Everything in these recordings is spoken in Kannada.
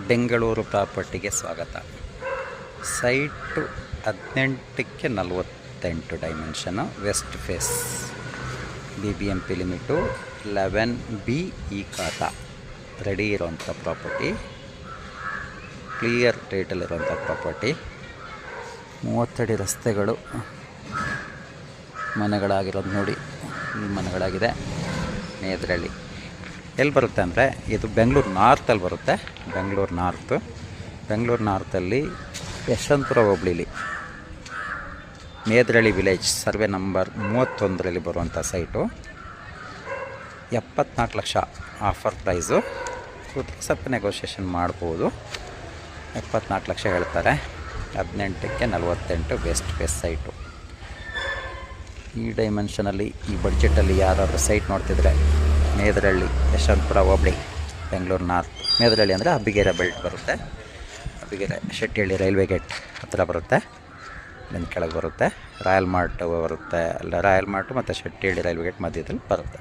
ಬೆಂಗಳೂರು ಪ್ರಾಪರ್ಟಿಗೆ ಸ್ವಾಗತ. ಸೈಟು 18ಕ್ಕೆ 48 dimension, west face, BBMP limit 11B e khata, ready ಇರೋಂಥ ಪ್ರಾಪರ್ಟಿ, ಕ್ಲಿಯರ್ ಟೈಟಲಿರೋಂಥ ಪ್ರಾಪರ್ಟಿ. 30 ಅಡಿ ರಸ್ತೆಗಳು, ಮನೆಗಳಾಗಿರೋದು ನೋಡಿ, ಈ ಮನೆಗಳಾಗಿದೆ. ಮೇದ್ರಳ್ಳಿ ಎಲ್ಲಿ ಬರುತ್ತೆ ಅಂದರೆ ಇದು ಬೆಂಗಳೂರು ನಾರ್ತಲ್ಲಿ ಬರುತ್ತೆ. ಬೆಂಗಳೂರು ನಾರ್ತಲ್ಲಿ ಯಶವಂತಪುರ ಹೋಬಳಿಲಿ ಮೇದ್ರಳ್ಳಿ ವಿಲೇಜ್ ಸರ್ವೆ ನಂಬರ್ 31ರಲ್ಲಿ ಬರುವಂಥ ಸೈಟು. 74 ಲಕ್ಷ ಆಫರ್ ಪ್ರೈಸು, ಸ್ವಲ್ಪ ನೆಗೋಷಿಯೇಷನ್ ಮಾಡ್ಬೋದು. 74 ಲಕ್ಷ ಹೇಳ್ತಾರೆ. 18ಕ್ಕೆ 48 ವೆಸ್ಟ್ ಫೇಸ್ ಸೈಟು. ಈ ಡೈಮೆನ್ಷನಲ್ಲಿ, ಈ ಬಡ್ಜೆಟಲ್ಲಿ ಯಾರಾದರೂ ಸೈಟ್ ನೋಡ್ತಿದ್ರೆ ಮೇದ್ರಳ್ಳಿ, ಯಶವಂತಪುರ ಹೋಬಳಿ, ಬೆಂಗಳೂರು ನಾರ್ತ್. ಮೇದ್ರಳ್ಳಿ ಅಂದರೆ ಅಬ್ಬಿಗೆರೆ ಬೆಲ್ಟ್ ಬರುತ್ತೆ. ಅಬ್ಬಿಗೆರೆ ಶೆಟ್ಟಿಹಳ್ಳಿ ರೈಲ್ವೆ ಗೇಟ್ ಹತ್ತಿರ ಬರುತ್ತೆ, ಇಲ್ಲಿಂದ ಕೆಳಗೆ ಬರುತ್ತೆ. ರಾಯಲ್ ಮಾರ್ಟ್ ಬರುತ್ತೆ, ಅಲ್ಲ ರಾಯಲ್ ಮಾರ್ಟು ಮತ್ತು ಶೆಟ್ಟಿಹಳ್ಳಿ ರೈಲ್ವೆ ಗೇಟ್ ಮಧ್ಯದಲ್ಲಿ ಬರುತ್ತೆ.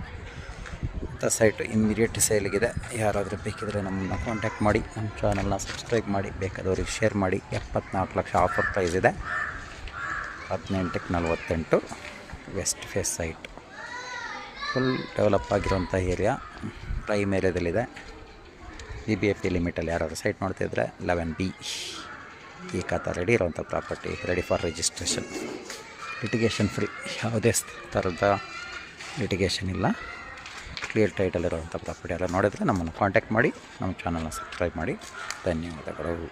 ಇಂಥ ಸೈಟು ಇಮ್ಮಿಡಿಯೇಟ್ ಸೇಲಿಗಿದೆ. ಯಾರಾದರೂ ಬೇಕಿದ್ರೆ ನಮ್ಮನ್ನ ಕಾಂಟ್ಯಾಕ್ಟ್ ಮಾಡಿ, ನಮ್ಮ ಚಾನಲ್ನ ಸಬ್ಸ್ಕ್ರೈಬ್ ಮಾಡಿ, ಬೇಕಾದವ್ರಿಗೆ ಶೇರ್ ಮಾಡಿ. 74 ಲಕ್ಷ ಆಫರ್ ಪ್ರೈಸ್ ಇದೆ. 18ಕ್ಕೆ 48 west face site. Full develop ಆಗಿರೋಂಥ ಏರಿಯಾ, ಪ್ರೈಮ್ ಏರಿಯಾದಲ್ಲಿದೆ. BBMP ಲಿಮಿಟಲ್ಲಿ ಯಾರಾದರೂ ಸೈಟ್ ನೋಡ್ತಿದ್ರೆ 11B ಈ ಖಾತಾ, ರೆಡಿ ಇರೋಂಥ property, ready for registration. Litigation free, ಯಾವುದೇ ಥರದ ಲಿಟಿಗೇಷನ್ ಇಲ್ಲ. ಕ್ಲಿಯರ್ ಟೈಟಲ್ ಇರೋವಂಥ ಪ್ರಾಪರ್ಟಿ ಎಲ್ಲ ನೋಡಿದರೆ ನಮ್ಮನ್ನು ಕಾಂಟ್ಯಾಕ್ಟ್ ಮಾಡಿ, ನಮ್ಮ ಚಾನಲ್ನ ಸಬ್ಸ್ಕ್ರೈಬ್ ಮಾಡಿ. ಧನ್ಯವಾದಗಳು.